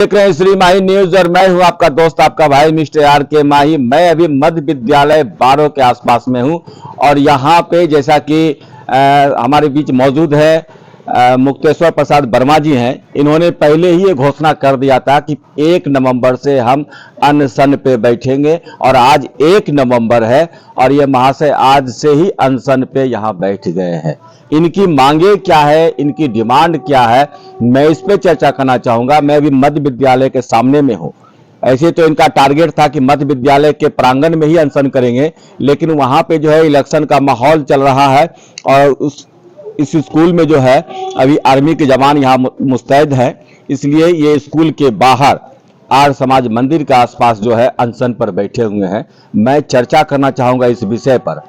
देख रहे हैं श्री माही न्यूज और मैं हूं आपका दोस्त आपका भाई मिस्टर आर के माही। मैं अभी मध्य विद्यालय बारो के आसपास में हूं और यहां पे जैसा कि हमारे बीच मौजूद है मुक्तेश्वर प्रसाद वर्मा जी हैं। इन्होंने पहले ही ये घोषणा कर दिया था कि 1 नवंबर से हम अनशन पे बैठेंगे और आज 1 नवंबर है और ये महाशय आज से ही अनशन पे यहाँ बैठ गए हैं। इनकी मांगे क्या है, इनकी डिमांड क्या है, मैं इस पे चर्चा करना चाहूंगा। मैं अभी मध्य विद्यालय के सामने में हूँ। ऐसे तो इनका टारगेट था कि मध्य विद्यालय के प्रांगण में ही अनशन करेंगे, लेकिन वहां पे जो है इलेक्शन का माहौल चल रहा है और इस स्कूल में जो है अभी आर्मी के जवान यहाँ मुस्तैद हैं, इसलिए ये स्कूल के बाहर आर्य समाज मंदिर के आसपास जो है अनशन पर बैठे हुए हैं। मैं चर्चा करना चाहूंगा इस विषय पर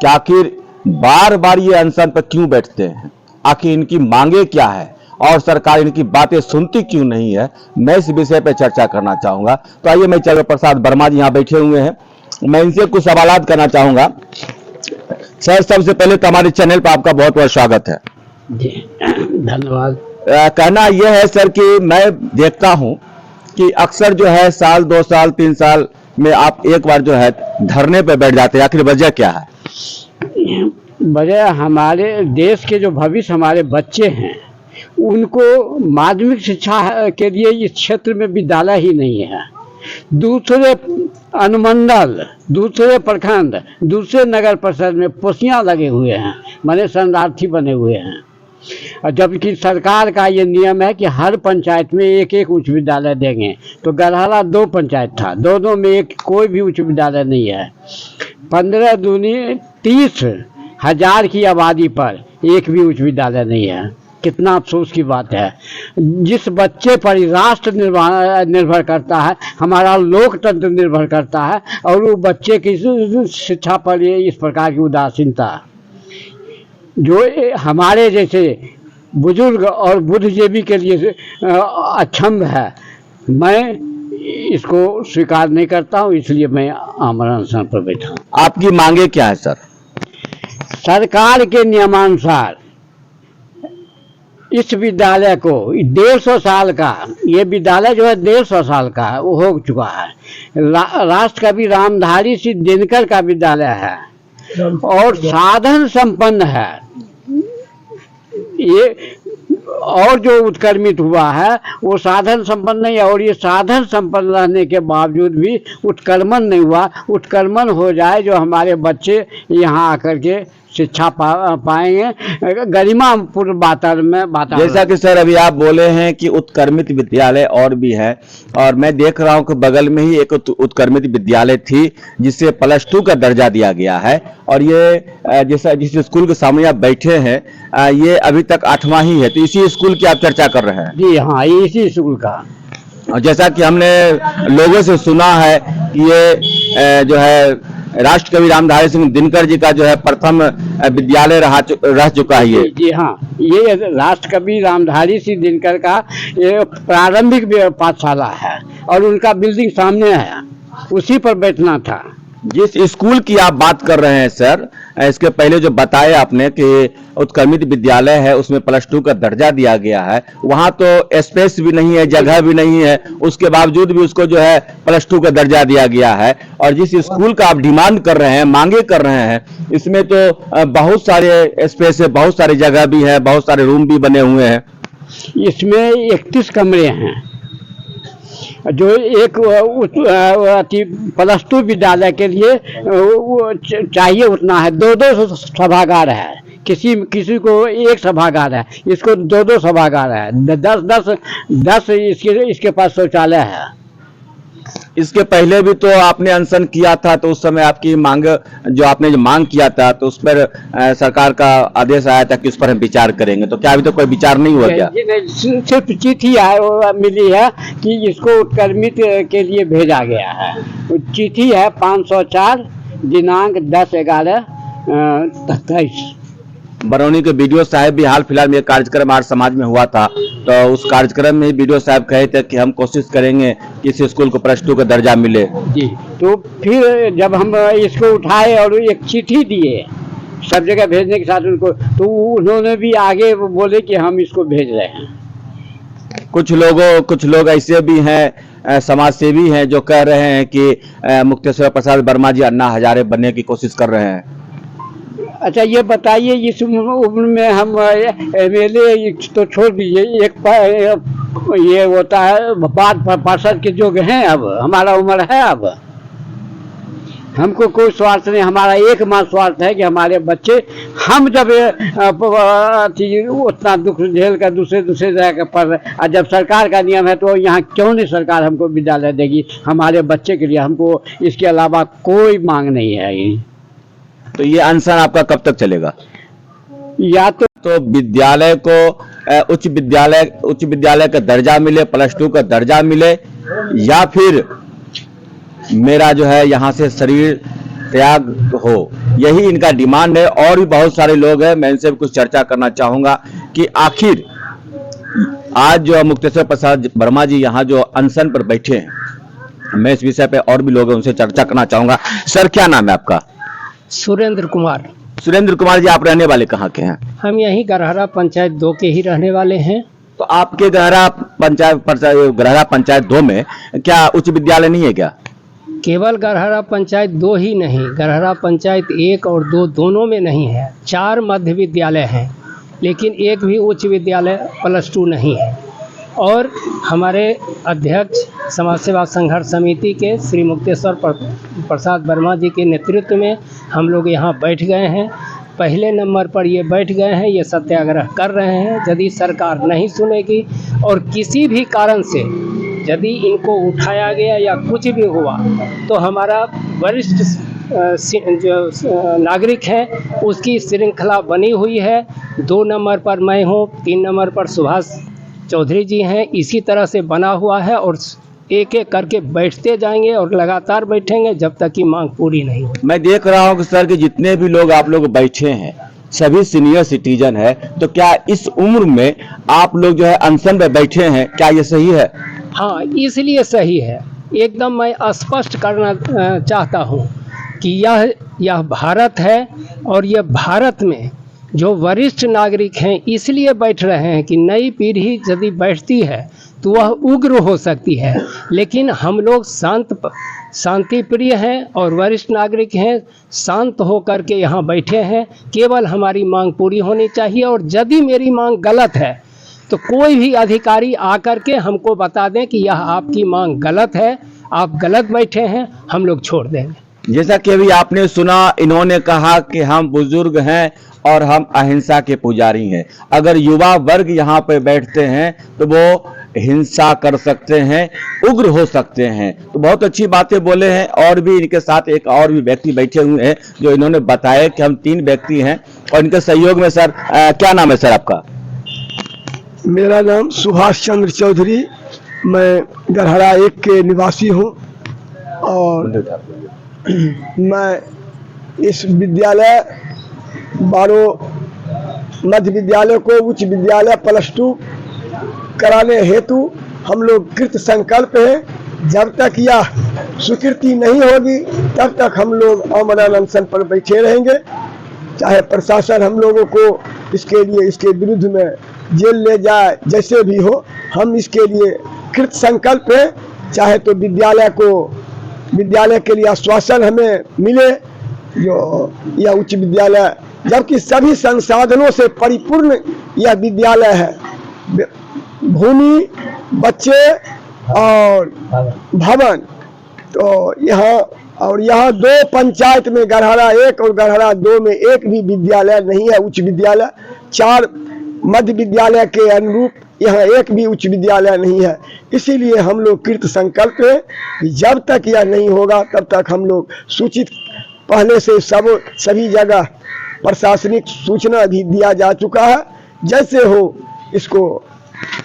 कि आखिर बार बार ये अनशन पर क्यों बैठते हैं, आखिर इनकी मांगे क्या है और सरकार इनकी बातें सुनती क्यों नहीं है। मैं इस विषय पर चर्चा करना चाहूंगा। तो आइए, मैं चंद्र प्रसाद वर्मा जी यहाँ बैठे हुए हैं, मैं इनसे कुछ सवालात करना चाहूंगा। सर, सबसे पहले तो हमारे चैनल पर आपका बहुत बहुत स्वागत है जी, धन्यवाद। कहना यह है सर कि मैं देखता हूं कि अक्सर जो है साल 2 साल 3 साल में आप एक बार जो है धरने पे बैठ जाते हैं। आखिर वजह क्या है? वजह हमारे देश के जो भविष्य हमारे बच्चे हैं उनको माध्यमिक शिक्षा के लिए इस क्षेत्र में विद्यालय ही नहीं है। दूसरे अनुमंडल, दूसरे प्रखंड, दूसरे नगर परिषद में पोस्टियां लगे हुए हैं, माने शरणार्थी बने हुए हैं। और जबकि सरकार का ये नियम है कि हर पंचायत में एक एक उच्च विद्यालय देंगे। तो गढ़हरा 2 पंचायत था, दोनों में एक कोई भी उच्च विद्यालय नहीं है। 15 दूनी 30,000 की आबादी पर एक भी उच्च विद्यालय नहीं है। कितना अफसोस की बात है। जिस बच्चे पर राष्ट्र निर्भर करता है, हमारा लोकतंत्र निर्भर करता है, और वो बच्चे की शिक्षा पर इस प्रकार की उदासीनता जो हमारे जैसे बुजुर्ग और बुद्धिजीवी के लिए अक्षम है, मैं इसको स्वीकार नहीं करता हूँ। इसलिए मैं आमरण अनशन पर बैठा हूँ। आपकी मांगे क्या है सर? सरकार के नियमानुसार इस विद्यालय को 150 साल का, ये विद्यालय जो है 150 साल का है, वो हो चुका है। राष्ट्र कवि रामधारी सिंह दिनकर का विद्यालय है और साधन संपन्न है। ये और जो उत्क्रमित हुआ है वो साधन संपन्न नहीं है, और ये साधन संपन्न रहने के बावजूद भी उत्क्रमण नहीं हुआ। उत्क्रमण हो जाए जो हमारे बच्चे यहाँ आकर के शिक्षा पाएंगे गरिमापूर्ण वातावरण। जैसा कि सर अभी आप बोले हैं कि उत्क्रमित विद्यालय और भी है, और मैं देख रहा हूं कि बगल में ही एक उत्क्रमित विद्यालय थी जिसे +2 का दर्जा दिया गया है, और ये जैसा जिस स्कूल के सामने आप बैठे हैं ये अभी तक 8वां ही है। तो इसी स्कूल की आप चर्चा कर रहे हैं? जी हाँ, इसी स्कूल का। और जैसा कि हमने लोगों से सुना है कि ये जो है राष्ट्र कवि रामधारी सिंह दिनकर जी का जो है प्रथम विद्यालय रह चुका है। जी हाँ, ये राष्ट्र कवि रामधारी सिंह दिनकर का ये प्रारंभिक पाठशाला है और उनका बिल्डिंग सामने है, उसी पर बैठना था। जिस स्कूल की आप बात कर रहे हैं सर, इसके पहले जो बताया आपने कि उत्क्रमित विद्यालय है उसमें +2 का दर्जा दिया गया है, वहां तो स्पेस भी नहीं है, जगह भी नहीं है, उसके बावजूद भी उसको जो है +2 का दर्जा दिया गया है। और जिस स्कूल का आप डिमांड कर रहे हैं, मांगे कर रहे हैं, इसमें तो बहुत सारे स्पेस है, बहुत सारी जगह भी है, बहुत सारे रूम भी बने हुए हैं। इसमें 31 कमरे हैं। जो एक +2 विद्यालय के लिए चाहिए उतना है। 2 सभागार है, किसी को 1 सभागार है, इसको 2 सभागार है। 10 इसके पास शौचालय है। इसके पहले भी तो आपने अनशन किया था, तो उस समय आपकी मांग जो आपने मांग किया था तो उस पर सरकार का आदेश आया था कि उस पर हम विचार करेंगे। तो क्या अभी तो कोई विचार नहीं हुआ क्या? सिर्फ चिट्ठी मिली है कि इसको उत्क्रमित के लिए भेजा गया है। चिट्ठी है 504 दिनांक 10/11/23। बरौनी के बीडीओ साहब भी हाल फिलहाल में एक कार्यक्रम आर्य समाज में हुआ था, तो उस कार्यक्रम में बीडीओ साहब कहे थे कि हम कोशिश करेंगे कि इस स्कूल को +2 का दर्जा मिले। जी, तो फिर जब हम इसको उठाए और एक चिट्ठी दिए सब जगह भेजने के साथ उनको, तो उन्होंने भी आगे बोले कि हम इसको भेज रहे हैं। कुछ लोग ऐसे भी हैं, समाज सेवी हैं, जो कह रहे हैं कि मुक्तेश्वर प्रसाद वर्मा जी अन्ना हजारे बनने की कोशिश कर रहे हैं। अच्छा ये बताइए, इस उम्र में हम एमएलए तो छोड़ दीजिए, ये होता है बात पार्षद के जोग हैं। अब हमारा उम्र है, अब हमको कोई स्वार्थ नहीं, हमारा एकमात्र स्वार्थ है कि हमारे बच्चे, हम जब उतना दुख झेल कर दूसरे जगह पर, और जब सरकार का नियम है तो यहाँ क्यों नहीं सरकार हमको विद्यालय देगी हमारे बच्चे के लिए? हमको इसके अलावा कोई मांग नहीं है। तो ये अनशन आपका कब तक चलेगा? या तो विद्यालय को उच्च विद्यालय का दर्जा मिले, +2 का दर्जा मिले, या फिर मेरा जो है यहाँ से शरीर त्याग हो, यही इनका डिमांड है। और भी बहुत सारे लोग हैं, मैं इनसे भी कुछ चर्चा करना चाहूंगा कि आखिर आज जो मुक्तेश्वर प्रसाद वर्मा जी यहाँ जो अनशन पर बैठे हैं, मैं इस विषय पे और भी लोग हैं उनसे चर्चा करना चाहूंगा। सर, क्या नाम है आपका? सुरेंद्र कुमार। सुरेंद्र कुमार जी, आप रहने वाले कहाँ के हैं? हम यहीं गरहरा पंचायत 2 के ही रहने वाले हैं। तो आपके गरहरा पंचायत 2 में क्या उच्च विद्यालय नहीं है क्या? केवल गरहरा पंचायत 2 ही नहीं, गरहरा पंचायत 1 और 2 दोनों में नहीं है। 4 मध्य विद्यालय हैं, लेकिन एक भी उच्च विद्यालय +2 नहीं है। और हमारे अध्यक्ष समाज सेवा संघर्ष समिति के श्री मुक्तेश्वर प्रसाद वर्मा जी के नेतृत्व में हम लोग यहाँ बैठ गए हैं। पहले नंबर पर ये बैठ गए हैं, ये सत्याग्रह कर रहे हैं। यदि सरकार नहीं सुनेगी और किसी भी कारण से यदि इनको उठाया गया या कुछ भी हुआ, तो हमारा वरिष्ठ जो नागरिक है उसकी श्रृंखला बनी हुई है। 2 नंबर पर मैं हूँ, 3 नंबर पर सुभाष चौधरी जी हैं, इसी तरह से बना हुआ है। और एक एक करके बैठते जाएंगे और लगातार बैठेंगे जब तक कि मांग पूरी नहीं हो। मैं देख रहा हूँ कि सर कि जितने भी लोग आप लोग बैठे हैं सभी सीनियर सिटीजन है, तो क्या इस उम्र में आप लोग जो है अनशन में बैठे हैं, क्या ये सही है? हाँ, इसलिए सही है। एकदम मैं स्पष्ट करना चाहता हूँ कि यह भारत है, और यह भारत में जो वरिष्ठ नागरिक हैं इसलिए बैठ रहे हैं कि नई पीढ़ी यदि बैठती है तो वह उग्र हो सकती है। लेकिन हम लोग शांति प्रिय हैं और वरिष्ठ नागरिक हैं, शांत होकर के यहाँ बैठे हैं। केवल हमारी मांग पूरी होनी चाहिए, और यदि मेरी मांग गलत है तो कोई भी अधिकारी आकर के हमको बता दें कि यह आपकी मांग गलत है, आप गलत बैठे हैं, हम लोग छोड़ देंगे। जैसा कि अभी आपने सुना, इन्होंने कहा कि हम बुजुर्ग हैं और हम अहिंसा के पुजारी हैं। अगर युवा वर्ग यहाँ पे बैठते हैं तो वो हिंसा कर सकते हैं, उग्र हो सकते हैं। तो बहुत अच्छी बातें बोले हैं। और भी इनके साथ एक और भी व्यक्ति बैठे हुए हैं जो इन्होंने बताया कि हम 3 व्यक्ति हैं, और इनके सहयोग में सर क्या नाम है सर आपका? मेरा नाम सुभाष चंद्र चौधरी, मैं गरहरा 1 के निवासी हूँ, और मैं इस विद्यालय 12 मध्य विद्यालय को उच्च विद्यालय +2 कराने हेतु हम लोग कृत संकल्प हैं। जब तक यह स्वीकृति नहीं होगी तब तक हम लोग आमरण अनशन पर बैठे रहेंगे। चाहे प्रशासन हम लोगों को इसके विरुद्ध में जेल ले जाए, जैसे भी हो, हम इसके लिए कृत संकल्प हैं। चाहे तो विद्यालय के लिए आश्वासन हमें मिले, जो यह उच्च विद्यालय, जबकि सभी संसाधनों से परिपूर्ण यह विद्यालय है। भूमि, बच्चे और भवन, तो यहाँ 2 पंचायत में गरहरा 1 और गरहरा 2 में एक भी विद्यालय नहीं है उच्च विद्यालय। 4 मध्य विद्यालय के अनुरूप यहाँ एक भी उच्च विद्यालय नहीं है। इसीलिए हम लोग कृत संकल्प हैं कि जब तक यह नहीं होगा तब तक हम लोग सूचित, पहले से सभी जगह प्रशासनिक सूचना भी दिया जा चुका है, जैसे हो इसको।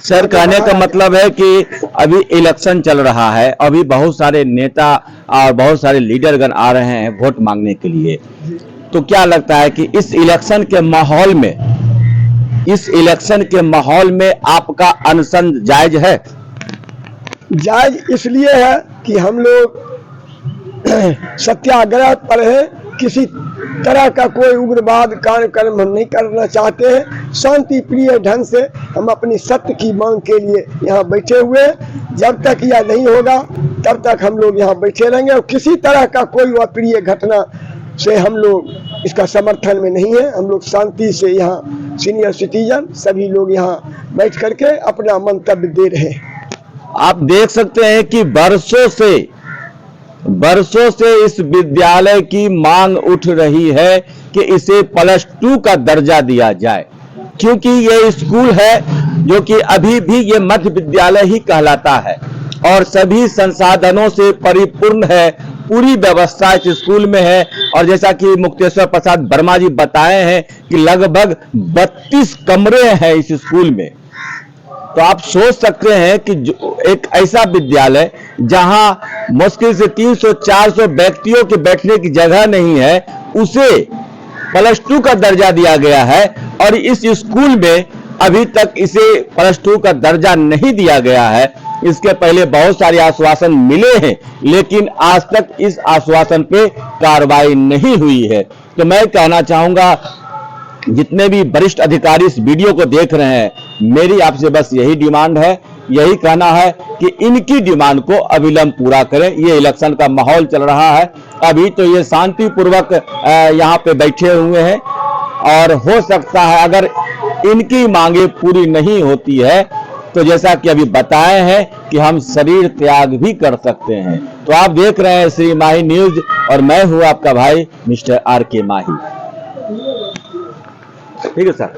सर, कहने का मतलब है कि अभी इलेक्शन चल रहा है, अभी बहुत सारे नेता और बहुत सारे लीडरगण आ रहे हैं वोट मांगने के लिए, तो क्या लगता है कि इस इलेक्शन के माहौल में आपका अनशन जायज है? जायज इसलिए है कि हम लोग सत्याग्रह पर है, किसी तरह का कोई उग्रवाद कार्यक्रम हम नहीं करना चाहते हैं। शांति प्रिय ढंग से हम अपनी सत्य की मांग के लिए यहाँ बैठे हुए हैं। जब तक यह नहीं होगा तब तक हम लोग यहाँ बैठे रहेंगे और किसी तरह का कोई अप्रिय घटना से हम लोग इसका समर्थन में नहीं है। हम लोग शांति से यहाँ सीनियर सिटीजन सभी लोग यहाँ बैठ करके अपना मंतव्य दे रहे हैं। आप देख सकते हैं कि बरसों से इस विद्यालय की मांग उठ रही है कि इसे +2 का दर्जा दिया जाए, क्योंकि ये स्कूल है जो कि अभी भी ये मध्य विद्यालय ही कहलाता है और सभी संसाधनों से परिपूर्ण है। पूरी व्यवस्था इस स्कूल में है और जैसा कि मुक्तेश्वर प्रसाद वर्मा जी बताए हैं कि लगभग 32 कमरे हैं इस स्कूल में। तो आप सोच सकते हैं कि एक ऐसा विद्यालय जहां मुश्किल से 300-400 व्यक्तियों के बैठने की जगह नहीं है, उसे +2 का दर्जा दिया गया है और इस स्कूल में अभी तक इसे +2 का दर्जा नहीं दिया गया है। इसके पहले बहुत सारे आश्वासन मिले हैं, लेकिन आज तक इस आश्वासन पे कार्रवाई नहीं हुई है। तो मैं कहना चाहूंगा जितने भी वरिष्ठ अधिकारी इस वीडियो को देख रहे हैं, मेरी आपसे बस यही डिमांड है, यही कहना है कि इनकी डिमांड को अविलंब पूरा करें। ये इलेक्शन का माहौल चल रहा है, अभी तो ये शांतिपूर्वक यहाँ पे बैठे हुए हैं और हो सकता है अगर इनकी मांगे पूरी नहीं होती है तो जैसा कि अभी बताए हैं कि हम शरीर त्याग भी कर सकते हैं। तो आप देख रहे हैं श्री माही न्यूज और मैं हूं आपका भाई मिस्टर RK माही। ठीक है सर।